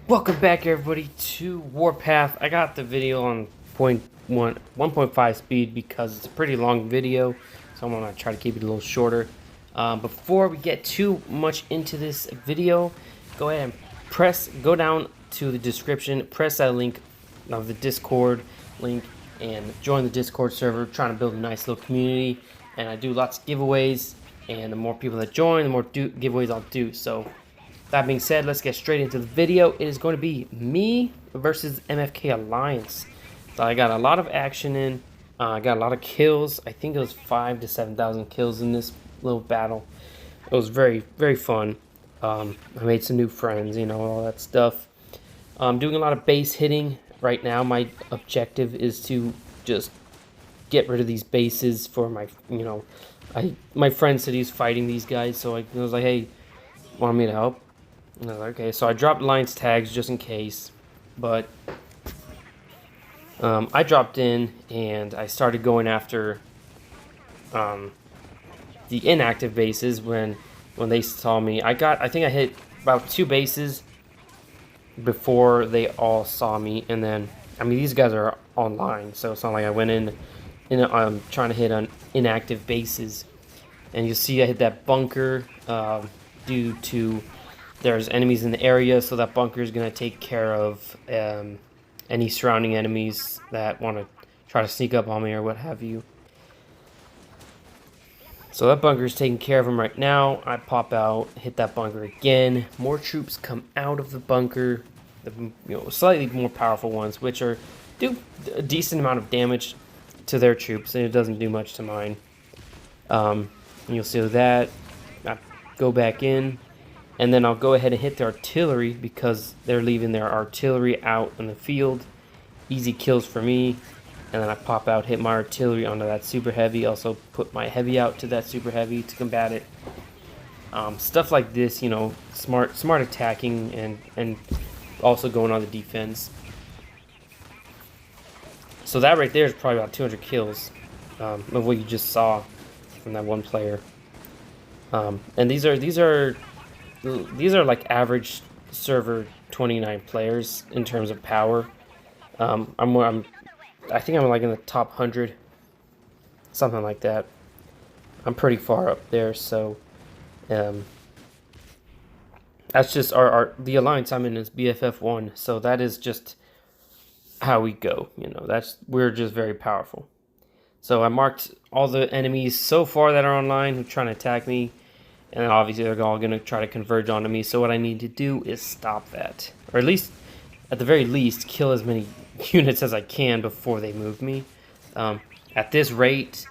Welcome back, everybody, to WARPATH. I got the video on 1.5 speed because it's a pretty long video, so I'm gonna try to keep it a little shorter. Before we get too much into this video, go ahead and go down to the description, press that link of the Discord link, and join the Discord server. Trying to build a nice little community, and I do lots of giveaways, and the more people that join, the more giveaways I'll do. So that being said, let's get straight into the video. It is going to be me versus MFK Alliance. So I got a lot of action in. I got a lot of kills. I think it was 5,000 to 7,000 kills in this little battle. It was very, very fun. I made some new friends, all that stuff. I'm doing a lot of base hitting right now. My objective is to just get rid of these bases for my, my friend said he's fighting these guys. So I was like, hey, want me to help? And I was like, okay, so I dropped alliance tags just in case, but I dropped in and I started going after the inactive bases when they saw me. I think I hit about 2 bases before they all saw me, and then these guys are online, so it's not like I went in trying to hit on inactive bases. And you see I hit that bunker due to there's enemies in the area, so that bunker is going to take care of any surrounding enemies that want to try to sneak up on me or what have you. So that bunker is taking care of them right now. I pop out, hit that bunker again. More troops come out of the bunker, the slightly more powerful ones, which do a decent amount of damage to their troops, and it doesn't do much to mine. And you'll see that. I go back in. And then I'll go ahead and hit the artillery because they're leaving their artillery out in the field. Easy kills for me. And then I pop out, hit my artillery onto that super heavy. Also put my heavy out to that super heavy to combat it. Stuff like this, smart attacking and also going on the defense. So that right there is probably about 200 kills of what you just saw from that one player. And these are like average server 29 players in terms of power. I think I'm like in the top 100, something like that. I'm pretty far up there, so that's just the alliance I'm in is BFF1, so that is just how we go. We're just very powerful. So I marked all the enemies so far that are online who are trying to attack me. And then obviously they're all going to try to converge onto me. So what I need to do is stop that. Or at the very least, kill as many units as I can before they move me. At this rate,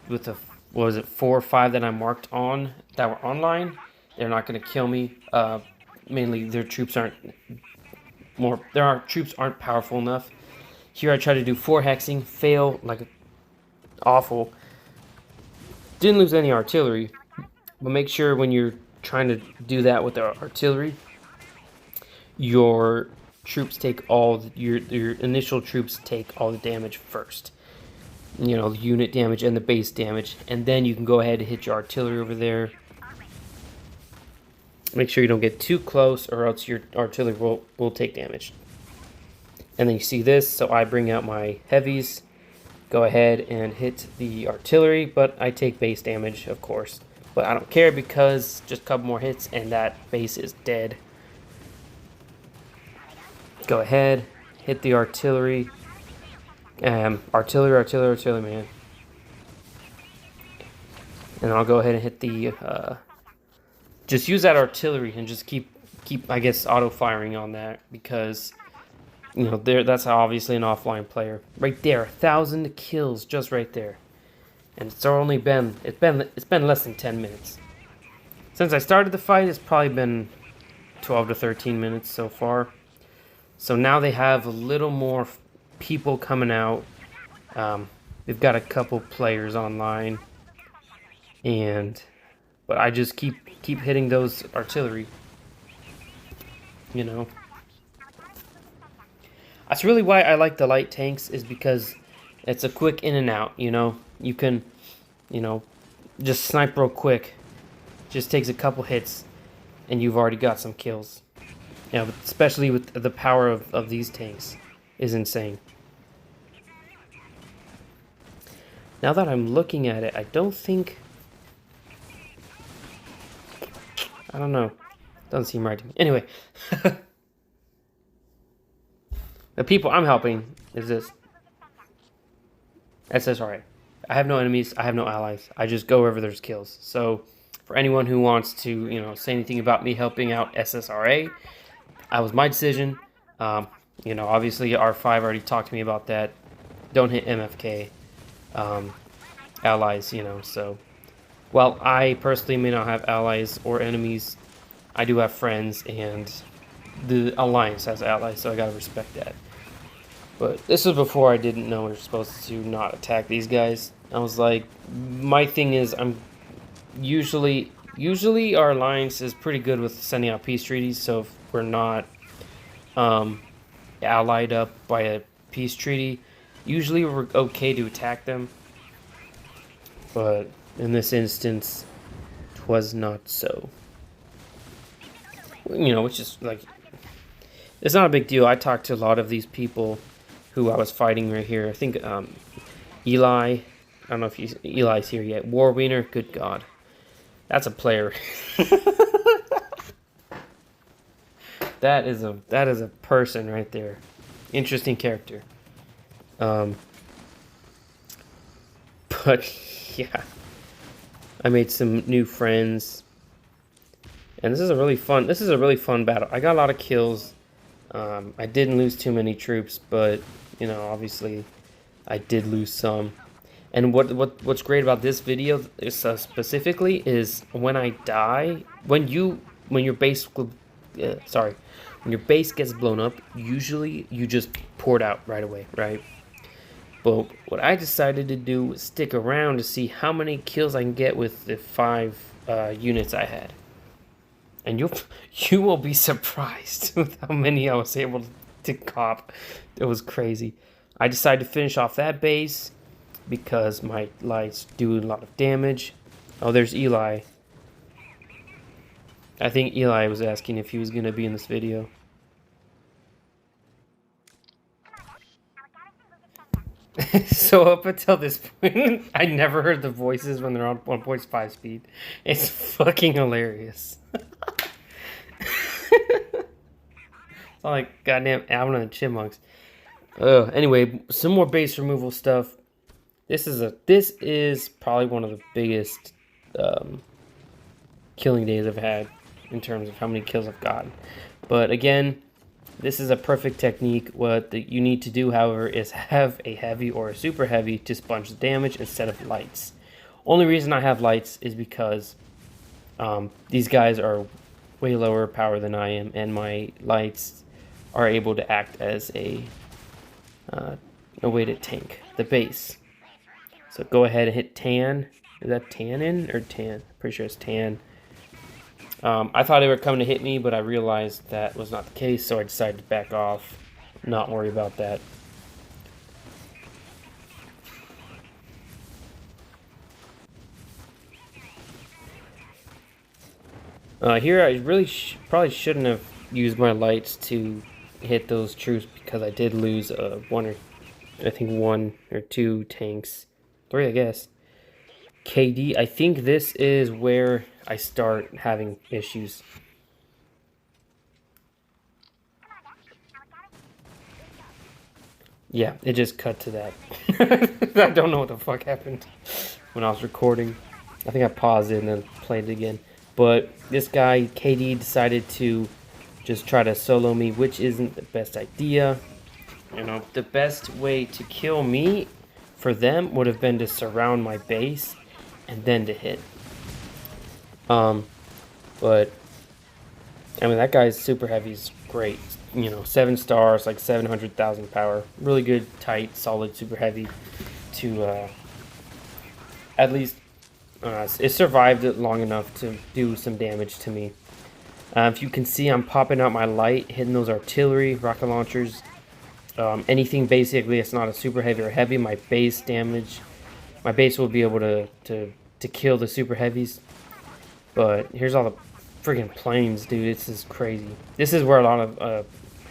with the, 4 or 5 that I marked on that were online, they're not going to kill me. Mainly their troops aren't powerful enough. Here I try to do 4 hexing, fail like awful. Didn't lose any artillery. But make sure when you're trying to do that with the artillery, your troops take your initial troops take all the damage first. The unit damage and the base damage, and then you can go ahead and hit your artillery over there. Make sure you don't get too close, or else your artillery will take damage. And then you see this, so I bring out my heavies, go ahead and hit the artillery, but I take base damage, of course. But I don't care because just a couple more hits and that base is dead. Go ahead, hit the artillery. Artillery, man. And I'll go ahead and hit the, just use that artillery and just keep, I guess, auto-firing on that because, that's obviously an offline player. Right there, 1,000 kills just right there. And it's been less than 10 minutes. Since I started the fight, it's probably been 12 to 13 minutes so far. So now they have a little more people coming out. They've got a couple players online. But I just keep hitting those artillery. That's really why I like the light tanks, is because it's a quick in and out, You can, just snipe real quick. Just takes a couple hits, and you've already got some kills. Yeah, but especially with the power of these tanks is insane. Now that I'm looking at it, I don't think... I don't know. Doesn't seem right to me. Anyway. The people I'm helping is this SSRA. I have no enemies. I have no allies. I just go wherever there's kills. So for anyone who wants to, you know, say anything about me helping out SSRA, that was my decision. You know, obviously R5 already talked to me about that. Don't hit MFK allies, you know. So while I personally may not have allies or enemies, I do have friends, and the Alliance has allies, so I gotta respect that. But this was before I didn't know we were supposed to not attack these guys. I was like, my thing is, I'm usually our alliance is pretty good with sending out peace treaties, so if we're not allied up by a peace treaty, usually we're okay to attack them. But in this instance, 'twas not so. You know, which is like, it's not a big deal. I talked to a lot of these people who I was fighting right here. I think Eli, I don't know if Eli's here yet. Warwiener, good God, that's a player. That is a person right there. Interesting character. But yeah, I made some new friends, and this is a really fun battle. I got a lot of kills. I didn't lose too many troops, but you know, obviously I did lose some. And what's great about this video is specifically is when I die, when your base gets blown up, usually you just pour it out right away, right? But what I decided to do was stick around to see how many kills I can get with the 5 units I had. And you will be surprised with how many I was able to cop. It was crazy. I decided to finish off that base because my lights do a lot of damage. Oh, there's Eli. I think Eli was asking if he was going to be in this video. So up until this point, I never heard the voices when they're on 1.5 speed. It's fucking hilarious. It's like goddamn Alvin and the Chipmunks. Anyway, some more base removal stuff. This is probably one of the biggest killing days I've had in terms of how many kills I've gotten. But again, this is a perfect technique. What you need to do, however, is have a heavy or a super heavy to sponge the damage instead of lights. Only reason I have lights is because these guys are way lower power than I am, and my lights are able to act as a way to tank the base. So go ahead and hit tan. Is that tannin or tan? Pretty sure it's tan. I thought they were coming to hit me, but I realized that was not the case, so I decided to back off, not worry about that. Here I really probably shouldn't have used my lights to hit those troops because I did lose one or two tanks. 3, I guess. KD, I think this is where I start having issues. Yeah, it just cut to that. I don't know what the fuck happened when I was recording. I think I paused it and then played it again. But this guy, KD, decided to just try to solo me, which isn't the best idea. You know, the best way to kill me for them would have been to surround my base and then to hit. But I mean, that guy's super heavy is great. You know, 7 stars, like 700,000 power. Really good, tight, solid, super heavy to at least it survived it long enough to do some damage to me. If you can see, I'm popping out my light, hitting those artillery, rocket launchers. Anything basically that's not a super heavy or heavy, my base damage. My base will be able to kill the super heavies. But here's all the friggin' planes, dude. This is crazy. This is where a lot of, I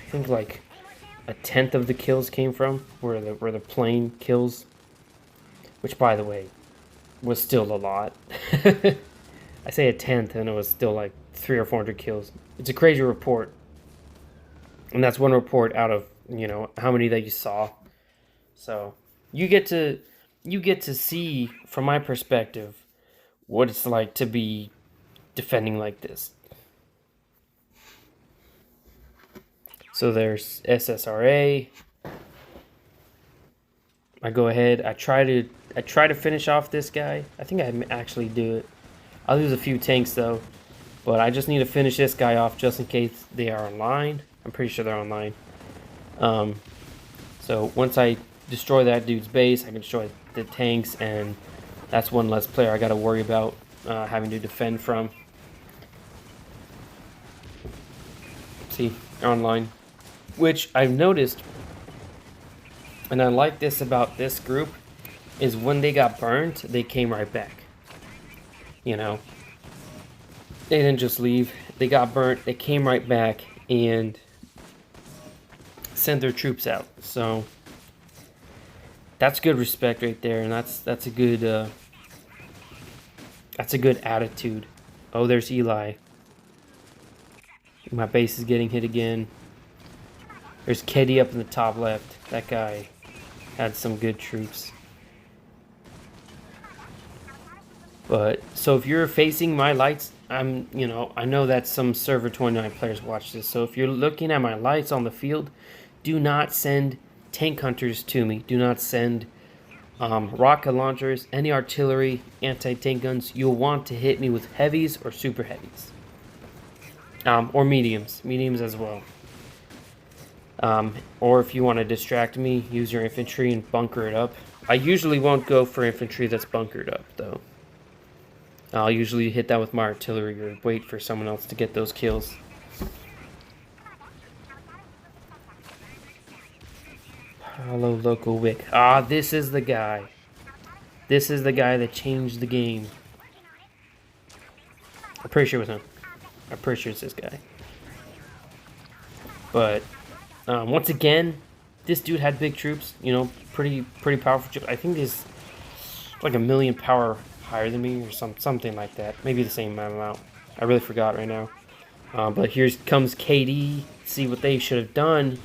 think like a tenth of the kills came from, where the plane kills. Which, by the way, was still a lot. I say a tenth, and it was still like 300 or 400 kills. It's a crazy report, and that's one report out of, you know, how many that you saw. So you get to see, from my perspective, what it's like to be defending like this. So there's SSRA. I go ahead. I try to finish off this guy. I think I actually do it. I'll lose a few tanks though, but I just need to finish this guy off just in case they are online. I'm pretty sure they're online. So once I destroy that dude's base, I can destroy the tanks, and that's one less player I got to worry about having to defend from. See, they're online, which I've noticed, and I like this about this group, is when they got burned, they came right back. You know, they didn't just leave. They got burnt. They came right back and sent their troops out. So that's good respect right there, and that's a good attitude. Oh, there's Eli. My base is getting hit again. There's Keddy up in the top left. That guy had some good troops. But so if you're facing my lights, I know that some server 29 players watch this. So if you're looking at my lights on the field, do not send tank hunters to me. Do not send rocket launchers, any artillery, anti-tank guns. You'll want to hit me with heavies or super heavies. Or mediums as well. Or if you want to distract me, use your infantry and bunker it up. I usually won't go for infantry that's bunkered up though. I'll usually hit that with my artillery or wait for someone else to get those kills. Hello, local wick. Ah, this is the guy. This is the guy that changed the game. I'm pretty sure it was him. I'm pretty sure it's this guy. But once again, this dude had big troops. You know, pretty powerful troops. I think he's like 1 million power higher than me or something like that. Maybe the same amount. I really forgot right now. But here comes KD. See, what they should have done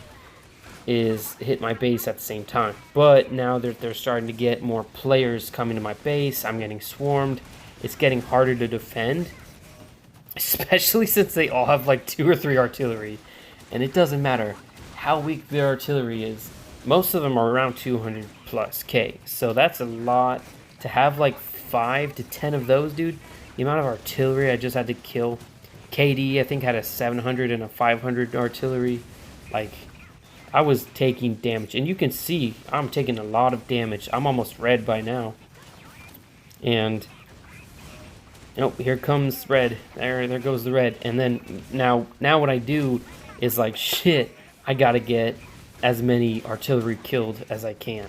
is hit my base at the same time. But now they're starting to get more players coming to my base. I'm getting swarmed. It's getting harder to defend, especially since they all have like 2 or 3 artillery. And it doesn't matter how weak their artillery is. Most of them are around 200 plus K. So that's a lot to have, like 5 to 10 of those, dude. The amount of artillery I just had to kill. KD, I think, had a 700 and a 500 artillery. Like, I was taking damage. And you can see I'm taking a lot of damage. I'm almost red by now. And, oh, here comes red. There goes the red. And then now what I do is like, shit, I gotta get as many artillery killed as I can.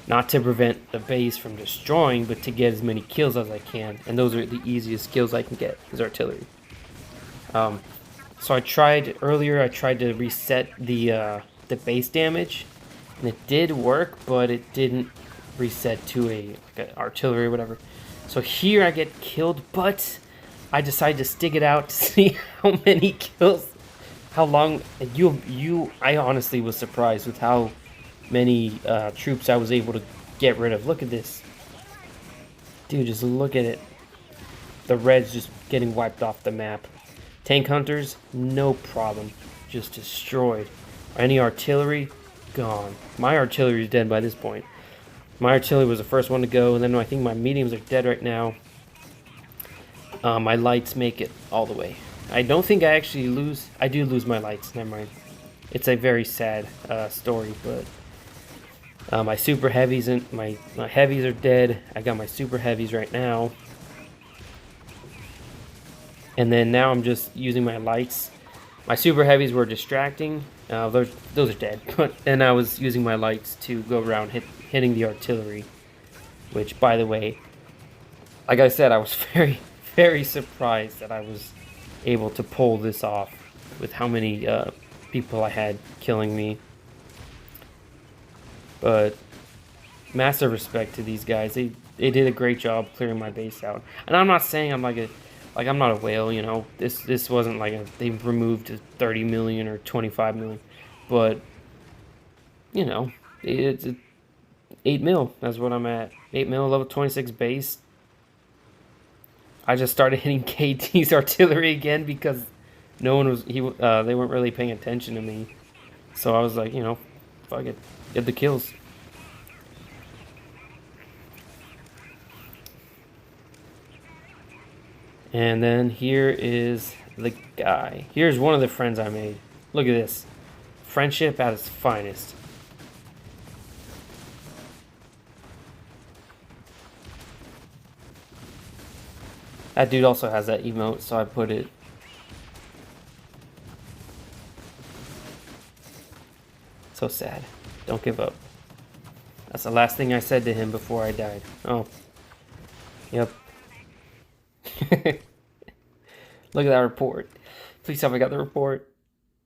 Not to prevent the base from destroying, but to get as many kills as I can. And those are the easiest kills I can get, is artillery. So I tried earlier, to reset the base damage. And it did work, but it didn't reset to like artillery or whatever. So here I get killed, but I decided to stick it out to see how many kills, how long. I honestly was surprised with how many troops I was able to get rid of. Look at this. Dude, just look at it. The red's just getting wiped off the map. Tank hunters, no problem. Just destroyed. Any artillery, gone. My artillery is dead by this point. My artillery was the first one to go, and then I think my mediums are dead right now. My lights make it all the way. I don't think I actually lose. I do lose my lights. Never mind. It's a very sad story, but my super heavies and my heavies are dead. I got my super heavies right now. And then now I'm just using my lights. My super heavies were distracting. Those are dead. But then I was using my lights to go around hitting the artillery. Which, by the way, like I said, I was very, very surprised that I was able to pull this off with how many people I had killing me. But massive respect to these guys. They did a great job clearing my base out. And I'm not saying I'm I'm not a whale, you know. This wasn't like they've removed 30 million or 25 million, but you know, it's 8 mil. That's what I'm at. 8 mil, level 26 base. I just started hitting KT's artillery again because no one was they weren't really paying attention to me. So I was like, you know, fuck it, get the kills. And then here is the guy. Here's one of the friends I made. Look at this. Friendship at its finest. That dude also has that emote, so I put it. So sad. Don't give up. That's the last thing I said to him before I died. Oh. Yep. Look at that report. Please tell me I got the report.